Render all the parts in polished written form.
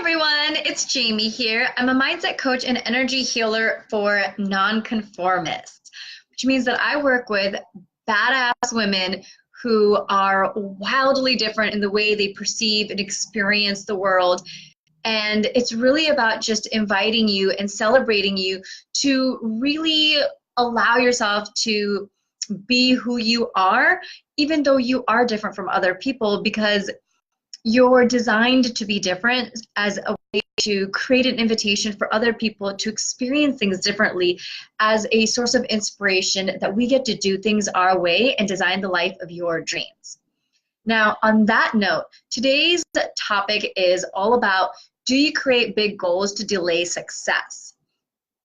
Everyone, it's Jaymie here. I'm a mindset coach and energy healer for nonconformists, which means that I work with badass women who are wildly different in the way they perceive and experience the world. And it's really about just inviting you and celebrating you to really allow yourself to be who you are, even though you are different from other people, because you're designed to be different as a way to create an invitation for other people to experience things differently, as a source of inspiration that we get to do things our way and design the life of your dreams. Now, on that note, today's topic is all about, do you create big goals to delay success?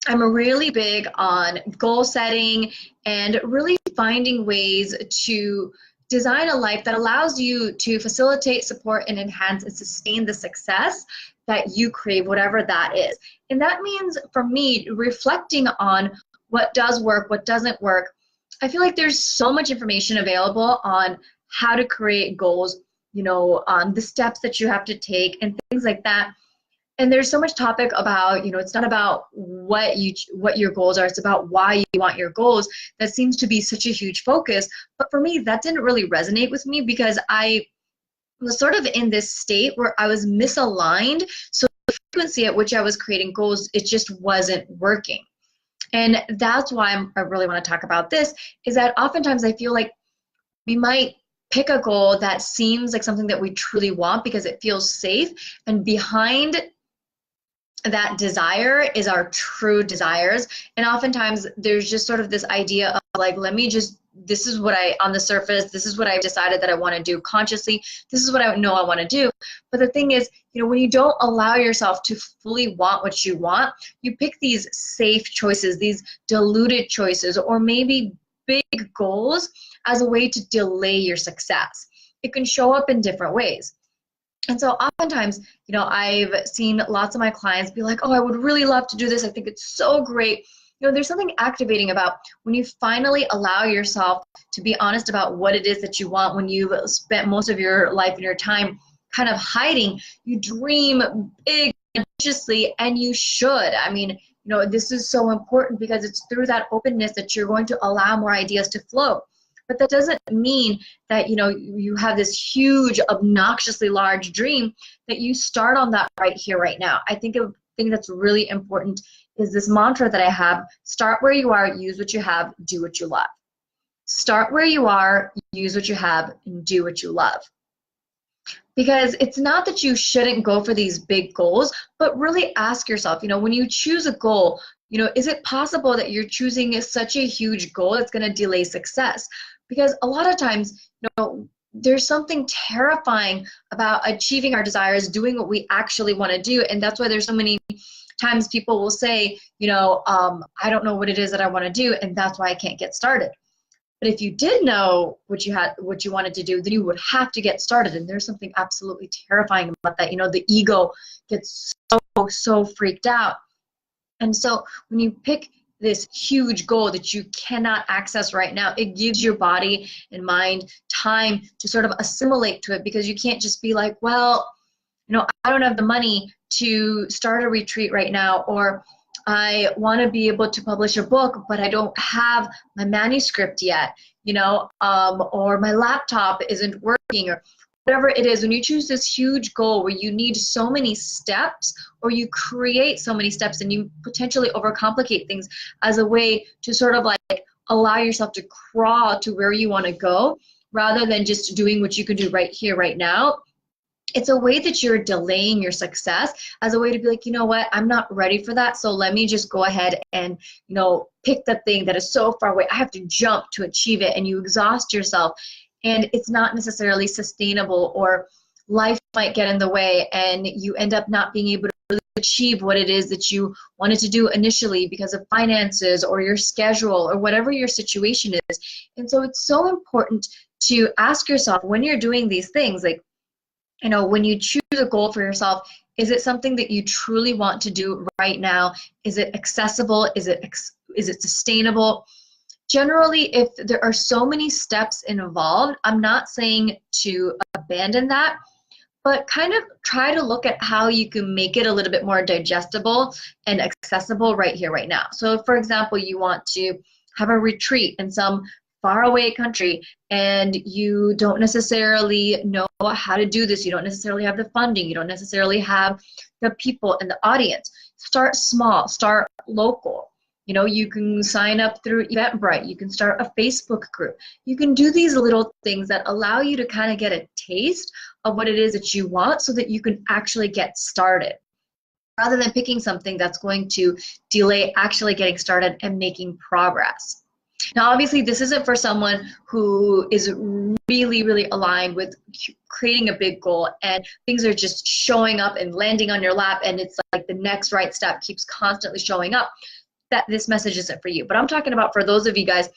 I'm really big on goal setting and really finding ways to design a life that allows you to facilitate, support, and enhance and sustain the success that you crave, whatever that is. And that means, for me, reflecting on what does work, what doesn't work. I feel like there's so much information available on how to create goals, on the steps that you have to take and things like that. And there's so much topic about, it's not about what your goals are, it's about why you want your goals. That seems to be such a huge focus. But for me, that didn't really resonate with me, because I was sort of in this state where I was misaligned. So the frequency at which I was creating goals, it just wasn't working. And that's why I really want to talk about this, is that oftentimes I feel like we might pick a goal that seems like something that we truly want because it feels safe, and behind that desire is our true desires. And oftentimes there's just sort of this idea of like, this is what on the surface, this is what I've decided that I want to do consciously, this is what I know I want to do. But the thing is, when you don't allow yourself to fully want what you want, you pick these safe choices, these diluted choices, or maybe big goals as a way to delay your success. It can show up in different ways. And so oftentimes, I've seen lots of my clients be like, oh, I would really love to do this. I think it's so great. There's something activating about when you finally allow yourself to be honest about what it is that you want. When you've spent most of your life and your time kind of hiding, you dream big, ambitiously, and you should. I mean, this is so important, because it's through that openness that you're going to allow more ideas to flow. But that doesn't mean that, you have this huge, obnoxiously large dream, that you start on that right here, right now. I think a thing that's really important is this mantra that I have: start where you are, use what you have, do what you love. Start where you are, use what you have, and do what you love. Because it's not that you shouldn't go for these big goals, but really ask yourself, when you choose a goal, is it possible that you're choosing such a huge goal that's going to delay success? Because a lot of times, there's something terrifying about achieving our desires, doing what we actually want to do. And that's why there's so many times people will say, I don't know what it is that I want to do, and that's why I can't get started. But if you did know what you wanted to do, then you would have to get started. And there's something absolutely terrifying about that. The ego gets so freaked out. And so when you pick this huge goal that you cannot access right now, it gives your body and mind time to sort of assimilate to it, because you can't just be like, well, I don't have the money to start a retreat right now, or I want to be able to publish a book, but I don't have my manuscript yet, or my laptop isn't working, or whatever it is. When you choose this huge goal where you need so many steps, or you create so many steps, and you potentially overcomplicate things as a way to sort of like allow yourself to crawl to where you want to go, rather than just doing what you can do right here, right now, it's a way that you're delaying your success, as a way to be like, what, I'm not ready for that, so let me just go ahead and, pick the thing that is so far away. I have to jump to achieve it, and you exhaust yourself, and it's not necessarily sustainable, or life might get in the way, and you end up not being able to really achieve what it is that you wanted to do initially because of finances or your schedule or whatever your situation is. And so it's so important to ask yourself, when you're doing these things, like, when you choose a goal for yourself, is it something that you truly want to do right now? Is it accessible? Is it sustainable? Generally, if there are so many steps involved, I'm not saying to abandon that, but kind of try to look at how you can make it a little bit more digestible and accessible right here, right now. So for example, you want to have a retreat in some faraway country and you don't necessarily know how to do this. You don't necessarily have the funding. You don't necessarily have the people and the audience. Start small, start local. You know, you can sign up through Eventbrite. You can start a Facebook group. You can do these little things that allow you to kind of get a taste of what it is that you want so that you can actually get started, rather than picking something that's going to delay actually getting started and making progress. Now, obviously, this isn't for someone who is really, really aligned with creating a big goal and things are just showing up and landing on your lap and it's like the next right step keeps constantly showing up. That this message isn't for you. But I'm talking about for those of you guys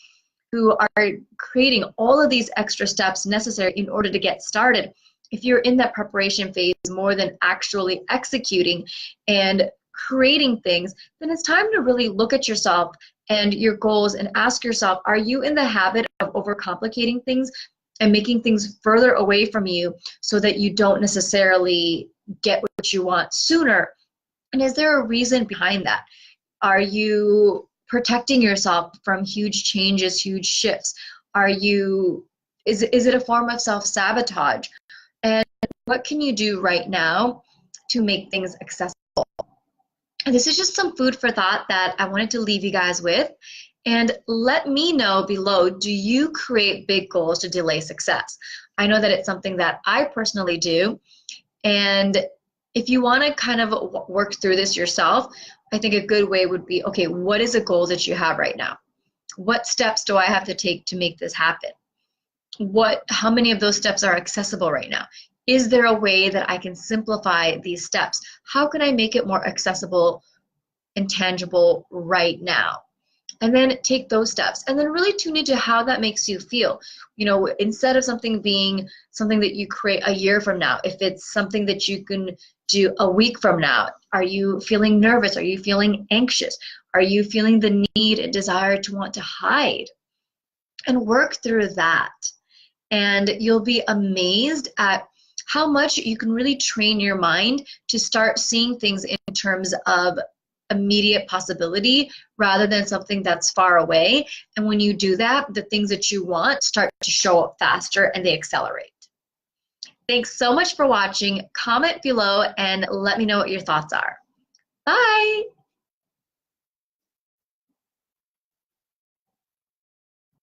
who are creating all of these extra steps necessary in order to get started. If you're in that preparation phase more than actually executing and creating things, then it's time to really look at yourself and your goals and ask yourself, are you in the habit of overcomplicating things and making things further away from you so that you don't necessarily get what you want sooner? And is there a reason behind that? Are you protecting yourself from huge changes, huge shifts? Is it a form of self-sabotage? And what can you do right now to make things accessible? And this is just some food for thought that I wanted to leave you guys with. And let me know below, do you create big goals to delay success? I know that it's something that I personally do. And if you want to kind of work through this yourself, I think a good way would be, okay, what is a goal that you have right now? What steps do I have to take to make this happen? How many of those steps are accessible right now? Is there a way that I can simplify these steps? How can I make it more accessible and tangible right now? And then take those steps and then really tune into how that makes you feel. You know, instead of something being something that you create a year from now, if it's something that you can do a week from now, are you feeling nervous? Are you feeling anxious? Are you feeling the need and desire to want to hide? And work through that. And you'll be amazed at how much you can really train your mind to start seeing things in terms of immediate possibility rather than something that's far away. And when you do that, the things that you want start to show up faster and they accelerate. Thanks so much for watching. Comment below and let me know what your thoughts are. Bye!